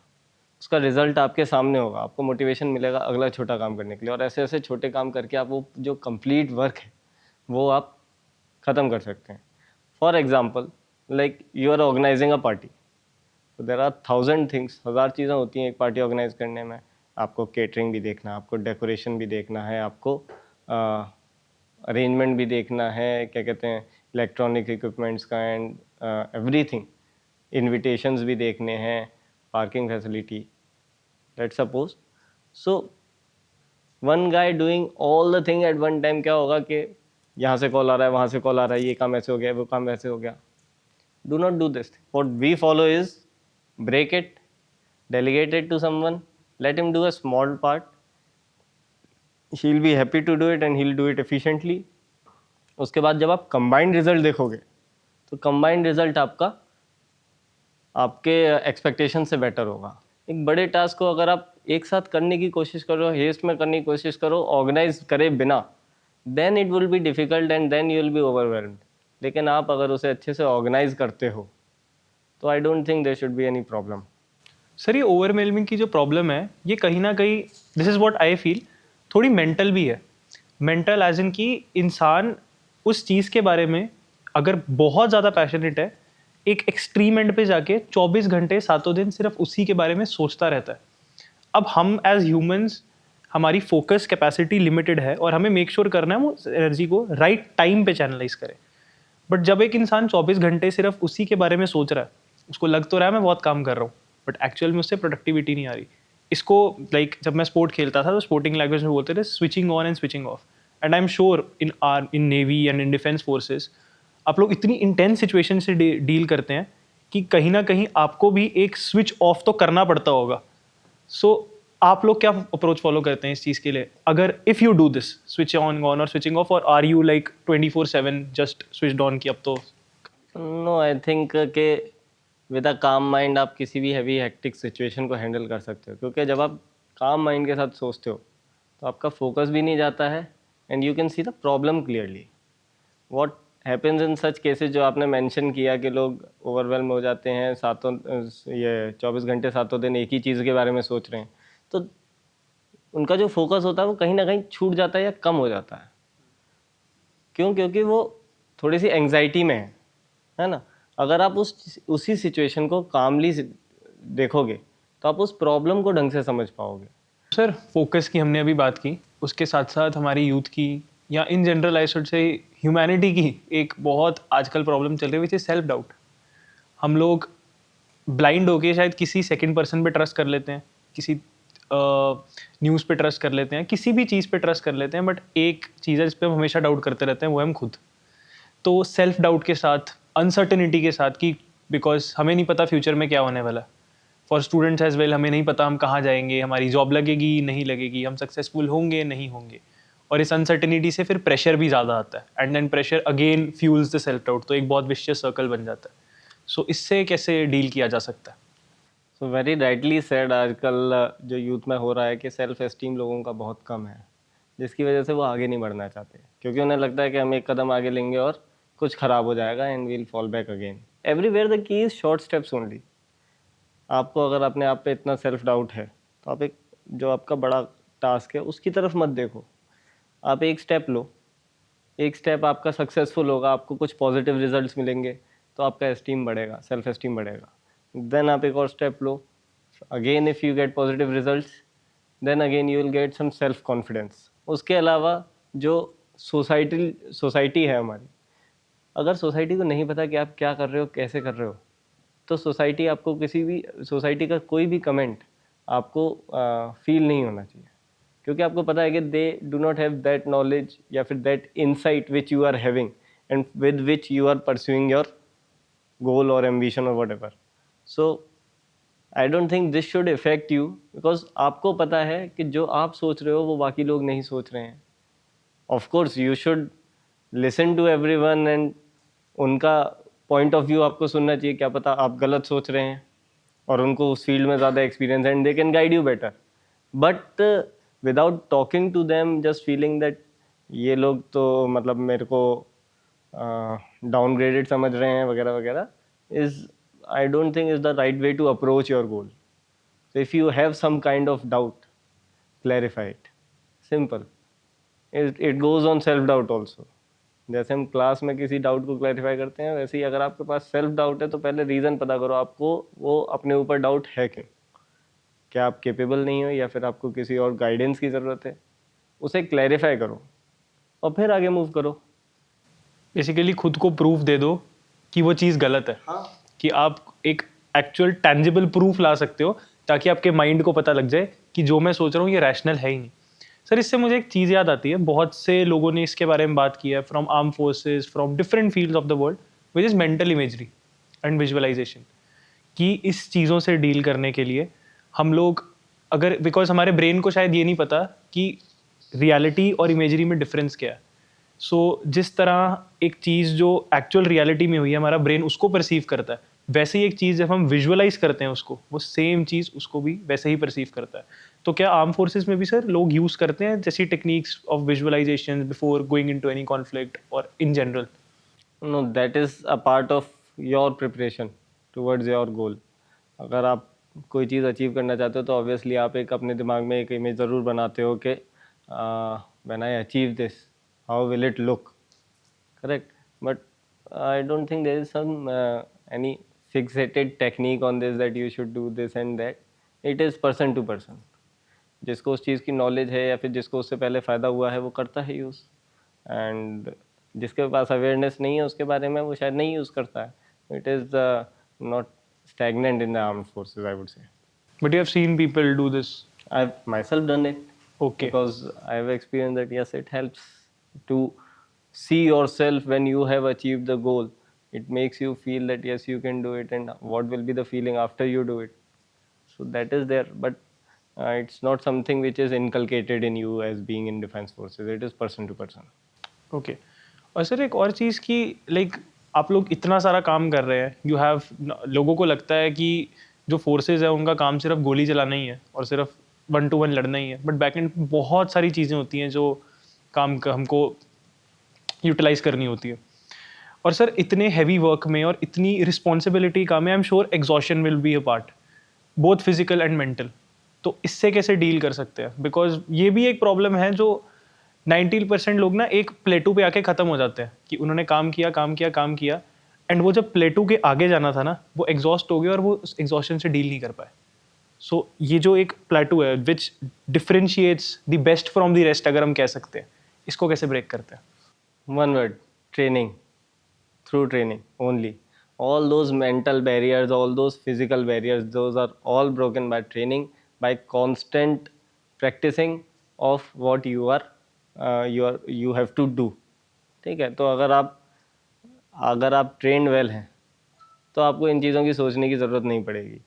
उसका रिजल्ट आपके सामने होगा, आपको मोटिवेशन मिलेगा अगला छोटा काम करने के लिए, और ऐसे ऐसे छोटे काम करके आप वो जो कंप्लीट वर्क है वो आप ख़त्म कर सकते हैं. For example, like you are organising a party, तो देर आर 1000 थिंग्स, 1000 चीज़ें होती हैं एक पार्टी ऑर्गेनाइज करने में. आपको केटरिंग भी देखना है, आपको डेकोरेशन भी देखना है, आपको अरेंजमेंट भी देखना है, क्या कहते हैं, इलेक्ट्रॉनिक इक्विपमेंट्स का एंड एवरीथिंग, इन्विटेशंस भी देखने हैं, parking facility, let's suppose. So one guy doing all the thing at one time, क्या होगा कि यहाँ से कॉल आ रहा है, वहाँ से कॉल आ रहा है, ये काम ऐसे हो गया, वो काम वैसे हो गया. Do not do this. What we follow is break it, delegate it to someone, let him do a small part. He'll be happy to do it and he'll do it efficiently. उसके बाद जब आप combined result देखोगे तो combined result आपका आपके expectation से better होगा. एक बड़े टास्क को अगर आप एक साथ करने की कोशिश करो, हेस्ट में करने की कोशिश करो, ऑर्गेनाइज करे बिना, then it will be difficult and then you will be overwhelmed. लेकिन आप अगर उसे अच्छे से ऑर्गेनाइज करते हो तो I don't think there should be any problem. Sir ये ओवरवेलमिंग की जो प्रॉब्लम है ये कहीं ना कहीं, this is what I feel, थोड़ी मेंटल भी है. मेंटल एज इन कि इंसान उस चीज़ के बारे में अगर बहुत ज़्यादा पैशनेट है, एक एक्सट्रीम एंड पे जाके 24 घंटे सातों दिन सिर्फ उसी के बारे में सोचता रहता है. अब हम एज ह्यूमंस, हमारी फोकस कैपेसिटी लिमिटेड है और हमें मेक श्योर करना है वो एनर्जी को राइट टाइम पे चैनलाइज करें. बट जब एक इंसान 24 घंटे सिर्फ उसी के बारे में सोच रहा है, उसको लग तो रहा है मैं बहुत काम कर रहा हूँ, बट एक्चुअल में उससे प्रोडक्टिविटी नहीं आ रही. इसको जब मैं स्पोर्ट खेलता था तो स्पोर्टिंग लैंग्वेज में बोलते थे switching on and switching off. And I am sure in navy and in defence forces आप लोग इतनी इंटेंस सिचुएशन से डील करते हैं कि कहीं ना कहीं आपको भी एक स्विच ऑफ तो करना पड़ता होगा. सो आप लोग क्या अप्रोच फॉलो करते हैं इस चीज़ के लिए, अगर if you do this switch on और स्विचिंग ऑफ, और are you like 24/7 just switch on की अब तो? नो, आई थिंक कि विद अ काम माइंड आप किसी भी हैवी हेक्टिक सिचुएशन को हैंडल कर सकते हो, क्योंकि जब आप काम माइंड के साथ सोचते हो तो आपका फोकस भी नहीं जाता है and you can see the problem clearly. What happens in such cases जो आपने मेंशन किया कि लोग ओवरवेलम हो जाते हैं, सातों ये 24 घंटे सातों दिन एक ही चीज़ के बारे में सोच रहे हैं, तो उनका जो फोकस होता है वो कहीं ना कहीं छूट जाता है या कम हो जाता है. क्यों? क्योंकि वो थोड़ी सी एंग्जाइटी में है ना. अगर आप उसी सिचुएशन को कामली देखोगे तो आप उस प्रॉब्लम को ढंग से समझ पाओगे. सर फोकस की हमने अभी बात की, उसके साथ साथ हमारी यूथ की या in general I should say humanity की एक बहुत आजकल प्रॉब्लम चल रही है विच इज़ सेल्फ डाउट. हम लोग ब्लाइंड होके शायद किसी सेकंड पर्सन पे ट्रस्ट कर लेते हैं, किसी न्यूज़ पे ट्रस्ट कर लेते हैं, किसी भी चीज़ पे ट्रस्ट कर लेते हैं, बट एक चीज़ है जिस पे हम हमेशा डाउट करते रहते हैं, वो है हम खुद. तो सेल्फ डाउट के साथ, अनसर्टेनिटी के साथ कि बिकॉज हमें नहीं पता फ्यूचर में क्या होने वाला. फॉर स्टूडेंट्स एज वेल, हमें नहीं पता हम कहाँ जाएंगे, हमारी जॉब लगेगी नहीं लगेगी, हम सक्सेसफुल होंगे नहीं होंगे, और इस अनसर्टेनिटी से फिर प्रेशर भी ज़्यादा आता है and then pressure again fuels the self doubt. तो एक बहुत विशियस सर्कल बन जाता है. सो इससे कैसे डील किया जा सकता है? सो वेरी राइटली सेड, आजकल जो यूथ में हो रहा है कि सेल्फ एस्टीम लोगों का बहुत कम है, जिसकी वजह से वो आगे नहीं बढ़ना चाहते, क्योंकि उन्हें लगता है कि हम एक कदम आगे लेंगे और कुछ ख़राब हो जाएगा and we'll fall back again. Everywhere the key is short steps only. आपको अगर अपने आप पे इतना सेल्फ डाउट है तो आप एक जो आपका बड़ा टास्क है उसकी तरफ मत देखो. आप एक स्टेप लो, एक स्टेप आपका सक्सेसफुल होगा, आपको कुछ पॉजिटिव रिजल्ट्स मिलेंगे तो आपका एस्टीम बढ़ेगा, सेल्फ एस्टीम बढ़ेगा. देन आप एक और स्टेप लो, again if you get positive results, then again you will get some self confidence. उसके अलावा जो सोसाइटी है हमारी, अगर सोसाइटी को नहीं पता कि आप क्या कर रहे हो, कैसे कर रहे हो, तो सोसाइटी आपको किसी भी सोसाइटी का कोई भी कमेंट आपको फील नहीं होना चाहिए, क्योंकि आपको पता है कि they do not have that knowledge या फिर that insight which you are having and with which you are pursuing your goal और एम्बिशन और whatever. So I don't think this should affect you, because आपको पता है कि जो आप सोच रहे हो वो बाकी लोग नहीं सोच रहे हैं. Of course you should listen to everyone and उनका पॉइंट ऑफ व्यू आपको सुनना चाहिए. क्या पता आप गलत सोच रहे हैं और उनको उस फील्ड में ज़्यादा experience and they can guide you better. But without talking to them, just feeling that ये लोग तो मतलब मेरे को डाउनग्रेडेड समझ रहे हैं वगैरह वगैरह, is I don't think is the right way to approach your goal. So if you have some kind of doubt, clarify it. Simple. It goes on self doubt also. जैसे हम क्लास में किसी doubt को clarify करते हैं, वैसे ही अगर आपके पास सेल्फ डाउट है तो पहले रीज़न पता करो आपको वो अपने ऊपर डाउट है क्यों. क्या आप केपेबल नहीं हो या फिर आपको किसी और गाइडेंस की ज़रूरत है, उसे क्लैरिफाई करो और फिर आगे मूव करो. बेसिकली खुद को प्रूफ दे दो कि वो चीज़ गलत है. कि आप एक एक्चुअल टैंजिबल प्रूफ ला सकते हो ताकि आपके माइंड को पता लग जाए कि जो मैं सोच रहा हूँ ये रैशनल है ही नहीं. सर इससे मुझे एक चीज़ याद आती है, बहुत से लोगों ने इसके बारे में बात की है from arm forces, from different fields of the world, which is mental imagery and visualisation. कि इस चीज़ों से डील करने के लिए हम लोग अगर, बिकॉज हमारे ब्रेन को शायद ये नहीं पता कि रियलिटी और इमेजरी में डिफरेंस क्या है. सो जिस तरह एक चीज़ जो एक्चुअल रियलिटी में हुई है हमारा ब्रेन उसको परसीव करता है, वैसे ही एक चीज़ जब हम विजुअलाइज करते हैं उसको, वो सेम चीज़ उसको भी वैसे ही परसीव करता है. तो क्या आर्म फोर्सेस में भी सर लोग यूज़ करते हैं जैसी techniques of visualization before going into any conflict और in general? No, that is a part of your preparation towards your goal. अगर आप कोई चीज़ अचीव करना चाहते हो तो ऑब्वियसली आप एक अपने दिमाग में एक इमेज ज़रूर बनाते हो कि when I achieve this how will it look. Correct. But I don't think there is some any fixated technique on this that you should do this and that. It is person to person. जिसको उस चीज़ की knowledge है या फिर जिसको उससे पहले फ़ायदा हुआ है वो करता है यूज़, एंड जिसके पास अवेयरनेस नहीं है उसके बारे में वो शायद नहीं यूज़ करता है. It is not stagnant in the armed forces, I would say. But you have seen people do this. I've myself done it. Okay. Because I've experienced that yes, it helps to see yourself when you have achieved the goal. It makes you feel that yes, you can do it, and what will be the feeling after you do it. So that is there, but it's not something which is inculcated in you as being in defense forces. It is person to person. Okay. और sir एक और चीज़ की, like आप लोग इतना सारा काम कर रहे हैं, यू हैव, लोगों को लगता है कि जो फोर्सेज है उनका काम सिर्फ गोली चलाना ही है और सिर्फ 1-to-1 लड़ना ही है, बट बैक एंड बहुत सारी चीज़ें होती हैं जो काम हमको यूटिलाइज करनी होती है. और सर इतने हैवी वर्क में और इतनी रिस्पॉन्सिबिलिटी का में आई am sure exhaustion will be a part, both physical and mental. तो इससे कैसे डील कर सकते हैं? बिकॉज ये भी एक प्रॉब्लम है जो 90% लोग ना एक प्लेटू पे आके ख़त्म हो जाते हैं कि उन्होंने काम किया काम किया काम किया, एंड वो जब प्लेटू के आगे जाना था ना वो एग्जॉस्ट हो गए और वो उस एग्जॉस्शन से डील नहीं कर पाए. सो ये जो एक प्लेटू है which differentiates the best from the rest, अगर हम कह सकते हैं, इसको कैसे ब्रेक करते हैं? One word: training. Through training only. All those mental barriers, all those physical barriers, those are all broken by training, by constant practicing of what you have to do. ठीक है. तो अगर आप ट्रेंड वेल हैं तो आपको इन चीज़ों की सोचने की ज़रूरत नहीं पड़ेगी.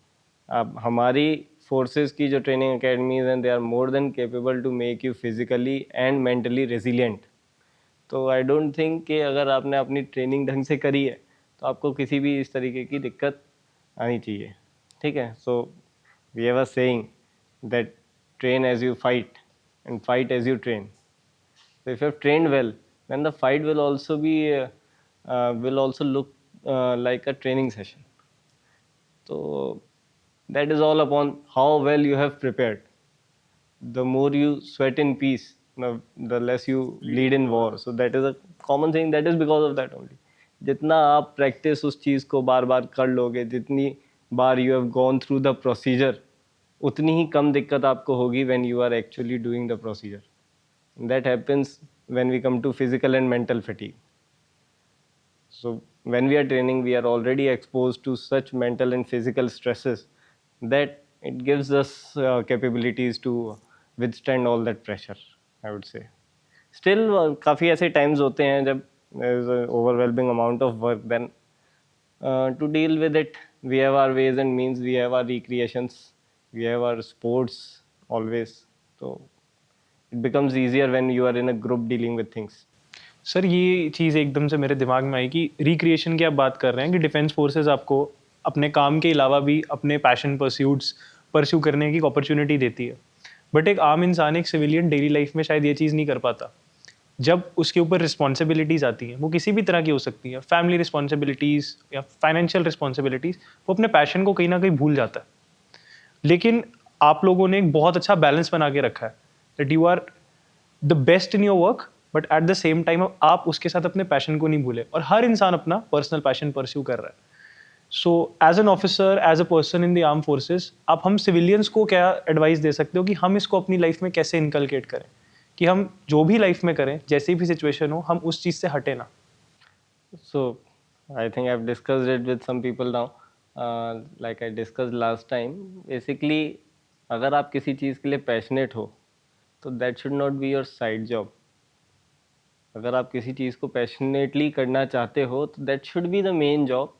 आप हमारी फोर्सेस की जो ट्रेनिंग अकेडमीज हैं, they are more than capable to make you physically and mentally resilient. तो आई डोंट थिंक कि अगर आपने अपनी ट्रेनिंग ढंग से करी है तो आपको किसी भी इस तरीके की दिक्कत आनी चाहिए. ठीक है. So we have a saying that train as you fight and fight as you train. So if you have trained well, then the fight will also look like a training session. So that is all upon how well you have prepared. The more you sweat in peace, the less you bleed in war. So that is a common thing. That is because of that only. जितना आप practice उस चीज़ को बार बार कर लोगे, जितनी बार you have gone through the procedure, उतनी ही कम दिक्कत आपको होगी when you are actually doing the procedure. That happens when we come to physical and mental fatigue. So when we are training, we are already exposed to such mental and physical stresses that it gives us capabilities to withstand all that pressure, I would say. Still काफ़ी ऐसे times होते हैं जब there is an overwhelming amount of work, then to deal with it we have our ways and means, we have our recreations, we have our sports always. So it becomes easier when you are in a group dealing with things. Sir ये चीज़ एकदम से मेरे दिमाग में आई कि recreation की आप बात कर रहे हैं कि डिफेंस फोर्सेस आपको अपने काम के अलावा भी अपने पैशन परस्यूट्स परस्यू करने की अपॉर्चुनिटी देती है, बट एक आम इंसान, एक सिविलियन डेली लाइफ में शायद ये चीज़ नहीं कर पाता. जब उसके ऊपर रिस्पॉन्सिबिलिटीज़ आती हैं, वो किसी भी तरह की हो सकती हैं, फैमिली रिस्पॉन्सिबिलिटीज़ या फाइनेंशियल रिस्पॉन्सिबिलिटीज़, वो अपने पैशन को कहीं ना कहीं भूल जाता है। लेकिन आप लोगों ने एक बहुत अच्छा बैलेंस बना के रखा है, that you are the best in your work, but at the same time आप उसके साथ अपने पैशन को नहीं भूले, और हर इंसान अपना पर्सनल पैशन परस्यू कर रहा है। So as an officer, as a person in the arm forces, आप हम सिविलियंस को क्या एडवाइस दे सकते हो कि हम इसको अपनी लाइफ में कैसे इनकलकेट करें, कि हम जो भी लाइफ में करें, जैसी भी सिचुएशन हो, हम उस चीज़ से हटे ना। So I think I've discussed it with some people now. Like I discussed last time, basically अगर आप किसी चीज़ के लिए पैशनेट हो तो that should not be your side job. अगर आप किसी चीज़ को पैशनेटली करना चाहते हो तो that should be the main job.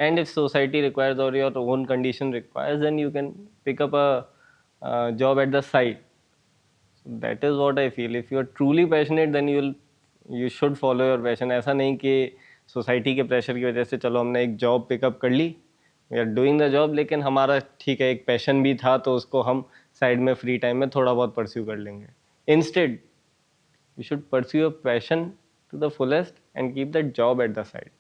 And if society requires or your own condition requires, then you can pick up a job at the side. So that is what I feel. If you are truly passionate, then you should follow your passion. ऐसा नहीं कि society के pressure की वजह से चलो हमने एक जॉब पिकअप कर ली, we are doing the job, लेकिन हमारा ठीक है एक पैशन भी था तो उसको हम साइड में फ्री टाइम में थोड़ा बहुत परस्यू कर लेंगे. Instead you should pursue your passion to the fullest and keep that job at the side,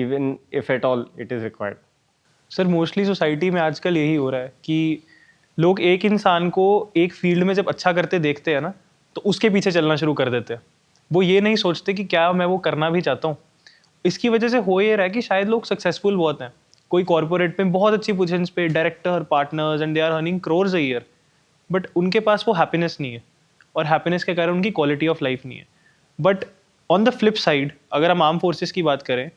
even if at all it is required. Sir mostly society में आजकल यही हो रहा है कि लोग एक इंसान को एक फील्ड में जब अच्छा करते देखते हैं ना, तो उसके पीछे चलना शुरू कर देते हैं। वो ये नहीं सोचते कि क्या मैं वो करना भी चाहता हूँ। इसकी वजह से हो ये रहा है कि शायद लोग सक्सेसफुल बहुत हैं, कोई कॉर्पोरेट में बहुत अच्छी पोजीशंस पे director, partners, and they are earning crores a year, but उनके पास वो हैप्पीनेस नहीं है, और हैप्पीनेस के कारण उनकी क्वालिटी ऑफ लाइफ नहीं है। But on the flip side, अगर हम आर्म फोर्सेस की बात करें,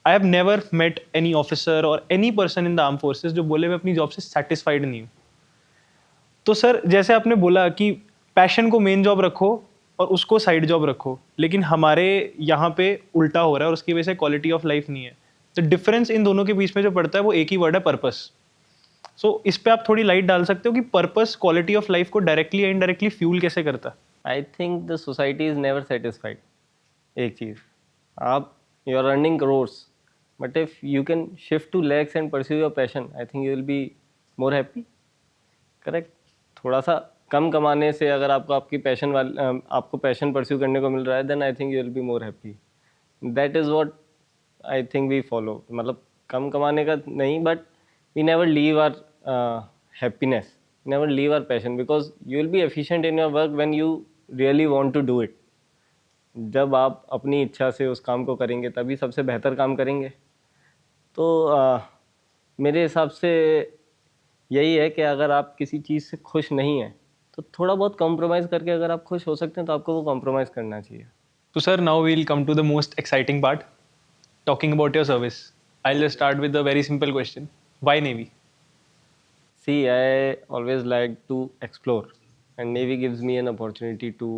I have never met any officer और any person in the arm forces जो बोले मैं अपनी जॉब से सेटिस्फाइड नहीं हूँ। तो सर जैसे आपने बोला कि पैशन को मेन जॉब रखो और उसको साइड जॉब रखो, लेकिन हमारे यहाँ पे उल्टा हो रहा है और उसकी वजह से क्वालिटी ऑफ लाइफ नहीं है। तो डिफरेंस इन दोनों के बीच में जो पड़ता है वो एक ही वर्ड है, पर्पस। सो इस पे आप थोड़ी लाइट डाल सकते हो कि पर्पस क्वालिटी ऑफ लाइफ को डायरेक्टली या इनडायरेक्टली फ्यूल कैसे करता है? I think the society is never satisfied. एक चीज़, आप you are earning crores, but if you can shift to lakhs and pursue your passion, I think you will be more happy. Correct. थोड़ा सा कम कमाने से अगर आपको आपको पैशन परस्यू करने को मिल रहा है, then I think you will be more happy. That is what I think we follow. मतलब कम कमाने का नहीं, but we never leave our happiness, never leave our passion, because you will be efficient in your work when you really want to do it. जब आप अपनी इच्छा से उस काम को करेंगे तभी सबसे बेहतर काम करेंगे. तो मेरे हिसाब से यही है कि अगर आप किसी चीज़ से खुश नहीं हैं तो थोड़ा बहुत कॉम्प्रोमाइज़ करके अगर आप खुश हो सकते हैं तो आपको वो कॉम्प्रोमाइज़ करना चाहिए. So sir, now we'll come to the most exciting part, talking about your service. I'll just start with a very simple question. Why Navy? See, I always like to explore, and Navy gives me an opportunity to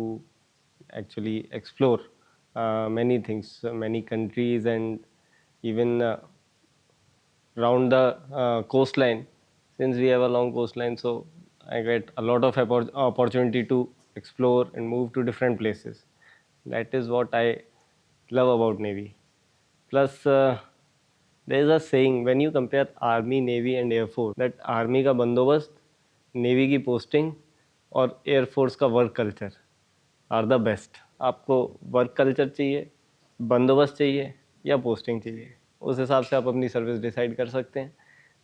actually explore many things, many countries, and even round the coastline. Since we have a long coastline, so I get a lot of opportunity to explore and move to different places. That is what I love about Navy. Plus, there is a saying when you compare Army, Navy, and Air Force, that Army का बंदोबस्त, Navy की posting और Air Force का work culture are the best. आपको work culture चाहिए, बंदोबस्त चाहिए या पोस्टिंग चाहिए, उस हिसाब से आप अपनी सर्विस डिसाइड कर सकते हैं.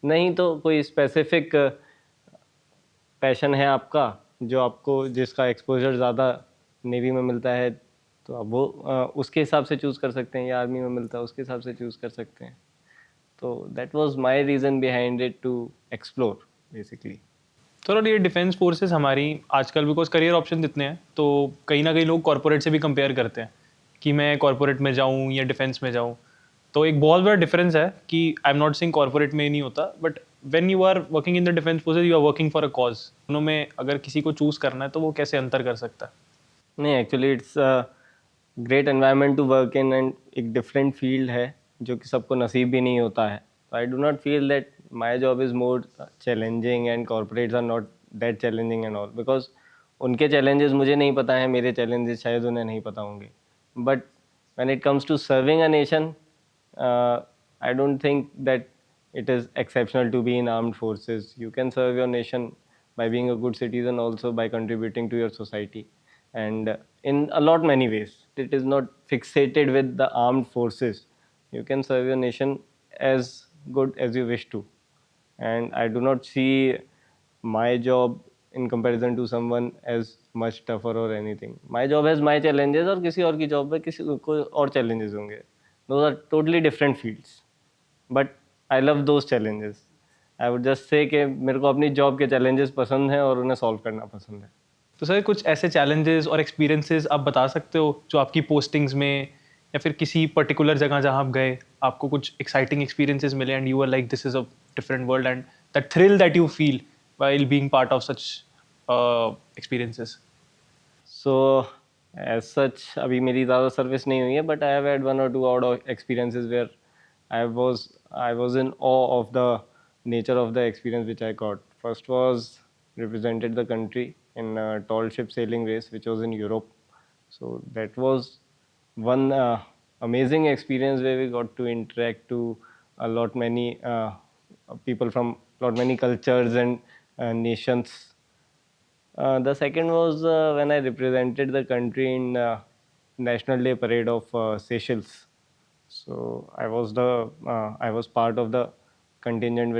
नहीं तो कोई स्पेसिफिक पैशन है आपका जो आपको जिसका एक्सपोजर ज़्यादा नेवी में मिलता है तो आप वो उसके हिसाब से चूज़ कर सकते हैं, या आर्मी में मिलता है उसके हिसाब से चूज़ कर सकते हैं. तो that was my reason behind it to explore basically. थोड़ा ये डिफेंस फोर्सेस हमारी आजकल, बिकॉज करियर ऑप्शन इतने हैं, तो कहीं ना कहीं लोग कॉर्पोरेट से भी कंपेयर करते हैं कि मैं कॉर्पोरेट में जाऊँ या डिफेंस में जाऊँ. तो एक बहुत बड़ा डिफरेंस है कि I am not saying corporate में नहीं होता, but when you are working in the defence forces you are working for a cause. दोनों में अगर किसी को चूज़ करना है तो वो कैसे अंतर कर सकता है? नहीं, actually it's great environment to work in, and एक डिफरेंट फील्ड है जो कि सबको नसीब भी नहीं होता है. I do not feel that my job is more challenging and corporates are not that challenging and all, because उनके चैलेंजेस मुझे नहीं पता है, मेरे चैलेंजेस शायद उन्हें नहीं पता होंगे. But when it comes to serving a nation, I don't think that it is exceptional to be in armed forces. You can serve your nation by being a good citizen, also by contributing to your society. and in a lot many ways. It is not fixated with the armed forces. You can serve your nation as good as you wish to, and I do not see my job in comparison to someone as much tougher or anything. My job has my challenges और किसी और की job में किसी कोई और challenges होंगे. Those are totally different fields. But I love those challenges. I would just say कि मेरे को अपनी job के challenges पसंद हैं और उन्हें solve करना पसंद है. तो सर कुछ ऐसे चैलेंजेस और एक्सपीरियंसेस आप बता सकते हो जो आपकी पोस्टिंग्स में या फिर किसी पर्टिकुलर जगह जहाँ आप गए आपको कुछ एक्साइटिंग एक्सपीरियंसेस मिले and you are like this is a different world and that thrill that you feel while being part of such experiences? So as such अभी मेरी ज़्यादा सर्विस नहीं हुई है, but I have had 1 or 2 odd experiences where I was in awe of the nature of the experience which I got. First was represented the country in a tall ship sailing race which was in Europe. So that was one amazing experience where we got to interact to a lot many people from lot many cultures and nations. The second was when I represented the country in National Day Parade of Seychelles. So I was part of the contingent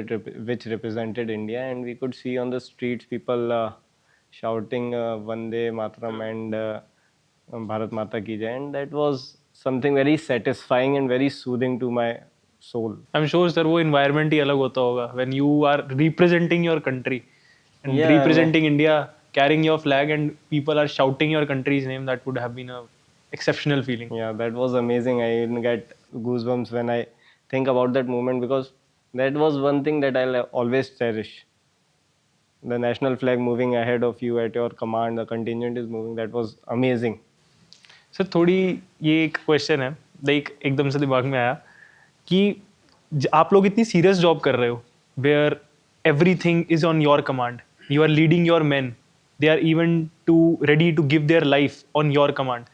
which represented India, and we could see on the streets people shouting Vande Mataram and Bharat Mata Ki Jai, and that was something very satisfying and very soothing to my soul. I'm sure sir वो environment ही अलग होता होगा when you are representing your country and Yeah, representing India, carrying your flag and people are shouting your country's name. That would have been a exceptional feeling. Yeah, that was amazing. I even get goosebumps when I think about that moment, because that was one thing that I'll always cherish. The national flag moving ahead of you at your command, the contingent is moving. That was amazing. Sir थोड़ी ये एक question है like एकदम से दिमाग में आया कि आप लोग इतनी सीरियस जॉब कर रहे हो where everything is on your command, you are leading your man, they are even too ready to give their life on your command.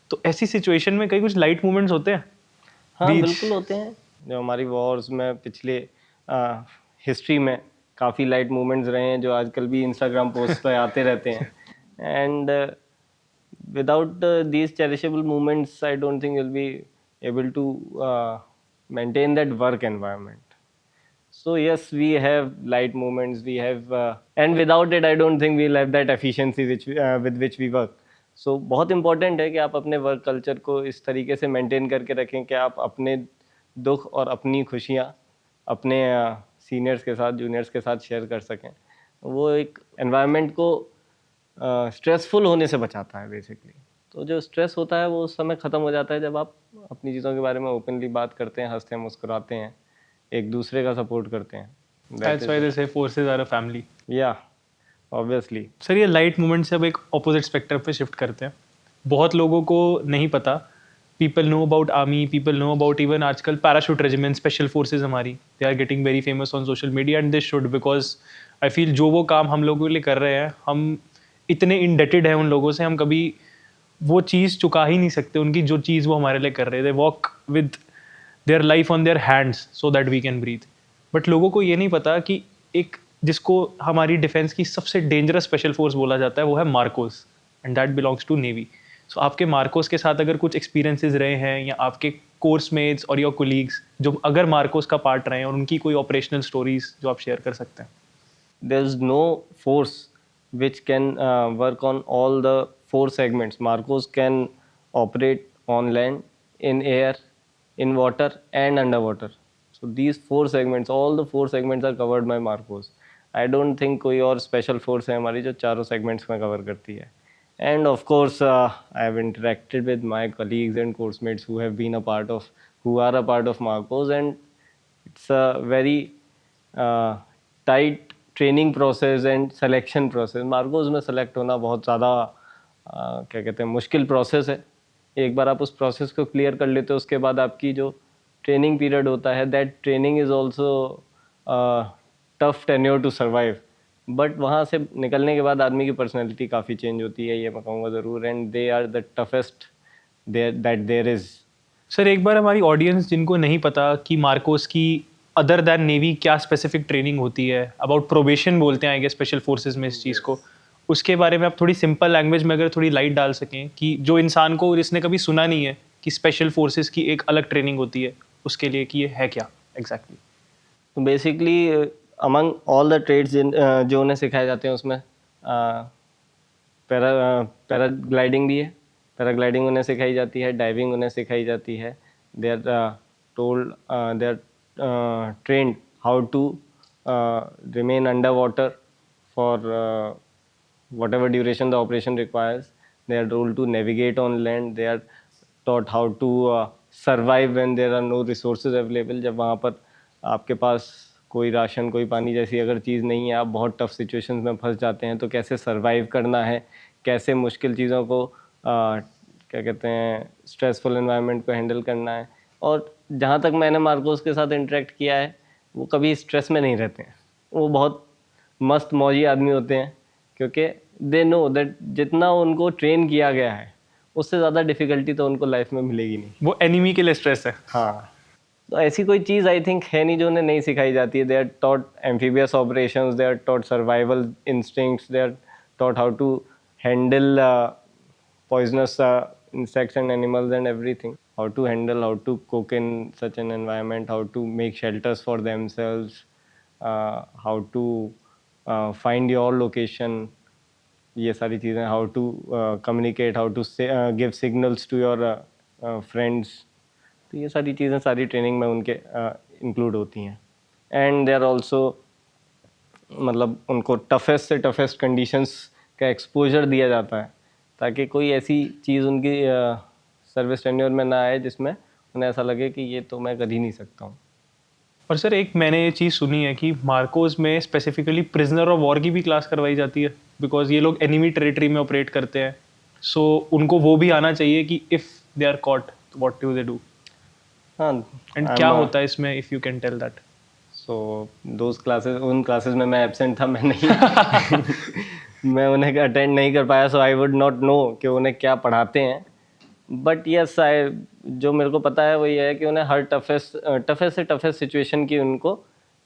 तो ऐसी सिचुएशन में कई कुछ लाइट मोमेंट्स होते हैं. हाँ, बिल्कुल होते हैं. जो हमारी वॉर्स में पिछले हिस्ट्री में काफ़ी लाइट मोमेंट्स रहे हैं जो आजकल भी इंस्टाग्राम पोस्ट पे आते रहते हैं. And without these cherishable moments, I don't think you'll be able to maintain that work environment. So yes, we have light moments, we have and without it I don't think we'll have that efficiency with which we work. So बहुत important है कि आप अपने work culture को इस तरीके से maintain करके रखें कि आप अपने दुख और अपनी खुशियाँ अपने सीनियर्स के साथ, जूनियर्स के साथ शेयर कर सकें. वो एक एनवायरनमेंट को स्ट्रेसफुल होने से बचाता है बेसिकली. तो जो स्ट्रेस होता है वो उस समय ख़त्म हो जाता है जब आप अपनी चीज़ों के बारे में ओपनली बात करते हैं, हंसते हैं, मुस्कुराते हैं, एक दूसरे का सपोर्ट करते हैं. That's why they say forces are a family. या ऑब्वियसली. सर ये लाइट मोमेंट से अब एक ऑपोजिट स्पेक्ट्रम पे शिफ्ट करते हैं. बहुत लोगों को नहीं पता. People know about army, people know about even आजकल पैराशूट रेजिमेंट, स्पेशल फोर्सेज हमारी, they are getting very famous on social media and they should, because I feel जो वो काम हम लोगों के लिए कर रहे हैं हम इतने इंडेटेड हैं उन लोगों से, हम कभी वो चीज़ चुका ही नहीं सकते उनकी जो चीज़ वो हमारे लिए कर रहे थे. Walk with their life on their hands so that we can breathe. बट लोगों को ये नहीं पता कि एक जिसको हमारी डिफेंस की सबसे डेंजरस स्पेशल फोर्स बोला जाता है वो है MARCOS, and that belongs to navy. सो आपके मार्कोस के साथ अगर कुछ एक्सपीरियंसेस रहे हैं या आपके कोर्समेट्स और योर कोलीग्स जो अगर मार्कोस का पार्ट रहे हैं और उनकी कोई ऑपरेशनल स्टोरीज जो आप शेयर कर सकते हैं. There is no force which can work on all the 4 segments. Marcos can operate on land, in air, in water and underwater. So these 4 segments, all the 4 segments are covered by Marcos. I don't think कोई और special force है हमारी जो चारों segments में cover करती है. And of course, I have interacted with my colleagues and course-mates who are a part of Marcos, and it's a very tight training process and selection process. Marcos में select होना बहुत ज़्यादा क्या कहते हैं मुश्किल प्रोसेस है. एक बार आप उस प्रोसेस को क्लियर कर लेते हो उसके बाद आपकी जो ट्रेनिंग पीरियड होता है, that training is also tough tenure to survive. But वहाँ से निकलने के बाद आदमी की पर्सनैलिटी काफ़ी चेंज होती है, ये मैं कहूँगा ज़रूर. And they are the toughest that there is. Sir एक बार हमारी ऑडियंस जिनको नहीं पता कि मार्कोस की अदर दैन नेवी क्या स्पेसिफिक ट्रेनिंग होती है, अबाउट प्रोबेशन बोलते हैं आएंगे स्पेशल फोर्सेज में इस चीज़ को, उसके बारे में आप थोड़ी सिंपल लैंग्वेज में अगर थोड़ी लाइट डाल सकें कि जो इंसान को जिसने कभी सुना नहीं है कि स्पेशल फोर्सेस की एक अलग ट्रेनिंग होती है उसके लिए कि ये है क्या एग्जैक्टली। तो basically among all the trades जो उन्हें सिखाए जाते हैं उसमें पैराग्लाइडिंग भी है। पैराग्लाइडिंग उन्हें सिखाई जाती है, डाइविंग उन्हें सिखाई जाती है। They are told they are trained how to remain under water for whatever duration the operation requires. They are told to navigate on land. They are taught how to survive when there are no resources available. जब वहाँ पर आपके पास कोई ration, कोई पानी जैसी अगर चीज़ नहीं है, आप बहुत टफ सिचुएशंस में फंस जाते हैं, तो कैसे सर्वाइव करना है, कैसे मुश्किल चीज़ों को क्या कहते हैं स्ट्रेसफुल एनवायरनमेंट को हैंडल करना है। और जहाँ तक मैंने मार्कोस के साथ इंटरेक्ट किया है, वो कभी स्ट्रेस में नहीं रहते हैं। वो बहुत मस्त मौजी आदमी होते हैं, क्योंकि दे नो दैट जितना उनको ट्रेन किया गया है उससे ज़्यादा डिफ़िकल्टी तो उनको लाइफ में मिलेगी नहीं। वो एनिमी के लिए स्ट्रेस है। हाँ, तो ऐसी कोई चीज़ आई थिंक है नहीं जो उन्हें नहीं सिखाई जाती है। They are taught amphibious operations, they are taught survival instincts, they are taught how to handle poisonous insects and animals and everything, how to handle, how to cook in such an environment, how to make shelters for themselves, how to find your location, ये सारी चीज़ें, how to communicate, how to give signals to your friends। तो ये सारी चीज़ें सारी training में उनके इंक्लूड होती हैं। एंड दे आर ऑल्सो मतलब उनको टफेस्ट से टफेस्ट कंडीशंस का एक्सपोजर दिया जाता है, ताकि कोई ऐसी चीज़ उनकी सर्विस टेन्योर में ना आए जिसमें उन्हें ऐसा लगे कि ये तो मैं कर ही नहीं सकता हूँ। और सर एक मैंने ये चीज़ सुनी है कि मार्कोस में स्पेसिफिकली प्रिजनर ऑफ वॉर की भी क्लास करवाई जाती है, बिकॉज ये लोग एनिमी टेरिटरी में ऑपरेट करते हैं। सो उनको वो भी आना चाहिए कि if they are caught what do they do. हाँ, एंड क्या होता है इसमें, if you can tell that. So those classes, उन क्लासेस में मैं एब्सेंट था, मैं नहीं मैं उन्हें अटेंड नहीं कर पाया, सो आई वुड नॉट नो कि उन्हें क्या पढ़ाते हैं। बट यस, जो मेरे को पता है वो ये है कि उन्हें हर टफेस्ट से टफेस्ट सिचुएशन की उनको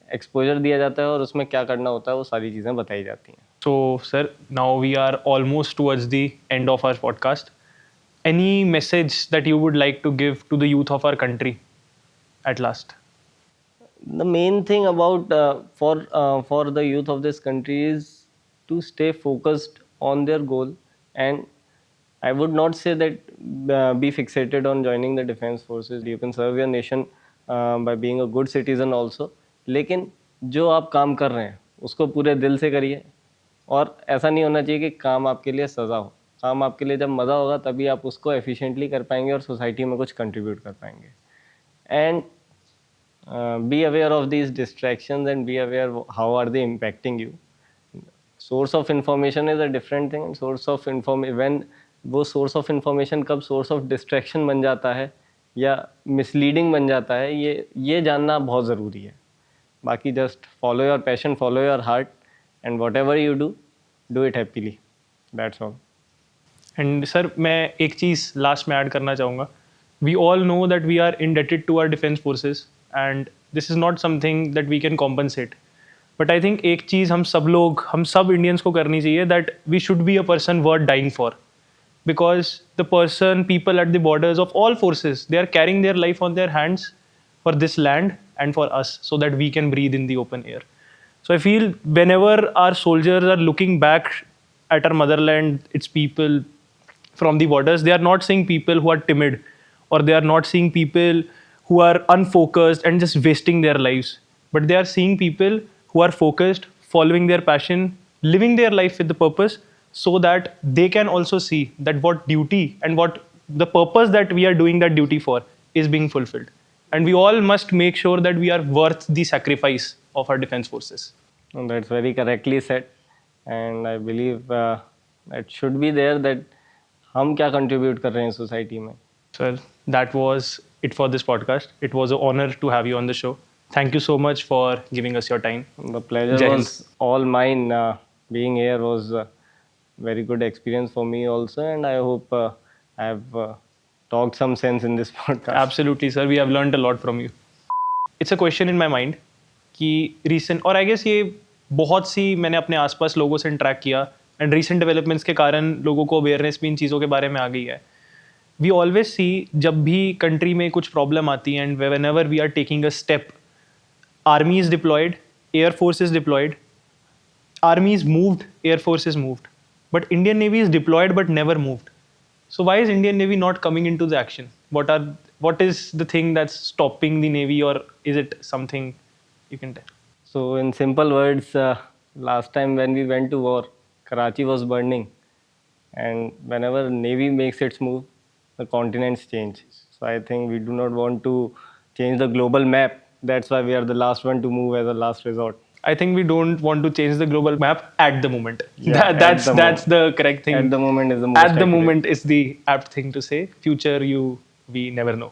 एक्सपोजर दिया जाता है और उसमें क्या करना होता है वो सारी चीज़ें बताई जाती हैं। So, sir, now we are almost towards the end of our podcast. Any message that you would like to give to the youth of our country at last? The main thing about for the youth of this country is to stay focused on their goal, and I would not say that be fixated on joining the defense forces. You can serve your nation by being a good citizen also, लेकिन जो आप काम कर रहे हैं उसको पूरे दिल से करिए। और ऐसा नहीं होना चाहिए कि काम आपके लिए सज़ा हो। काम आपके लिए जब मज़ा होगा तभी आप उसको एफिशिएंटली कर पाएंगे और सोसाइटी में कुछ कंट्रीब्यूट कर पाएंगे। And be aware of these distractions and be aware how are they impacting you. Source of information is a different thing, and source of when वो source of information कब source of distraction बन जाता है या misleading बन जाता है, ये जानना बहुत ज़रूरी है। बाकी just follow your passion, follow your heart, and whatever you do it happily. That's all. And sir मैं एक चीज़ लास्ट में ऐड करना चाहूँगा। We all know that we are indebted to our defence forces and this is not something that we can compensate. But I think एक चीज़ हम सब इंडियंस को करनी चाहिए, that we should be a person worth dying for, because the people at the borders of all forces, they are carrying their life on their hands for this land and for us, so that we can breathe in the open air. So I feel whenever our soldiers are looking back at our motherland, its people from the borders, they are not seeing people who are timid, or they are not seeing people who are unfocused and just wasting their lives, but they are seeing people who are focused, following their passion, living their life with the purpose, so that they can also see that what duty and what the purpose that we are doing that duty for is being fulfilled. And we all must make sure that we are worth the sacrifice of our defense forces. And that's very correctly said, and I believe it should be there that हम क्या contribute कर रहे हैं society में। So that was it for this podcast. It was an honor to have you on the show. Thank you so much for giving us your time. The pleasure Jai was all mine. Being here was a very good experience for me also, and I hope I have talked some sense in this podcast. Absolutely, sir. We have learned a lot from you. It's a question in my mind कि recent, और I guess ये बहुत सी मैंने अपने आसपास लोगों से interact किया, एंड रीसेंट डेवलपमेंट्स के कारण लोगों को अवेयरनेस भी इन चीज़ों के बारे में आ गई है. We always see जब भी कंट्री में कुछ प्रॉब्लम आती है, and whenever we are taking a step, army is deployed, air force is deployed, army is moved, air force is moved, but Indian Navy is deployed but never moved. So why is Indian Navy not coming into the action? What is the thing that's stopping the Navy, or is it something you can tell? So, in simple words, last time when we went to war, Karachi was burning, and whenever Navy makes its move, the continents change. So, I think we do not want to change the global map. That's why we are the last one to move as a last resort. I think we don't want to change the global map at the moment. Yeah, That's the correct thing. At the moment is the most At the accurate. moment is the apt thing to say. Future, we never know.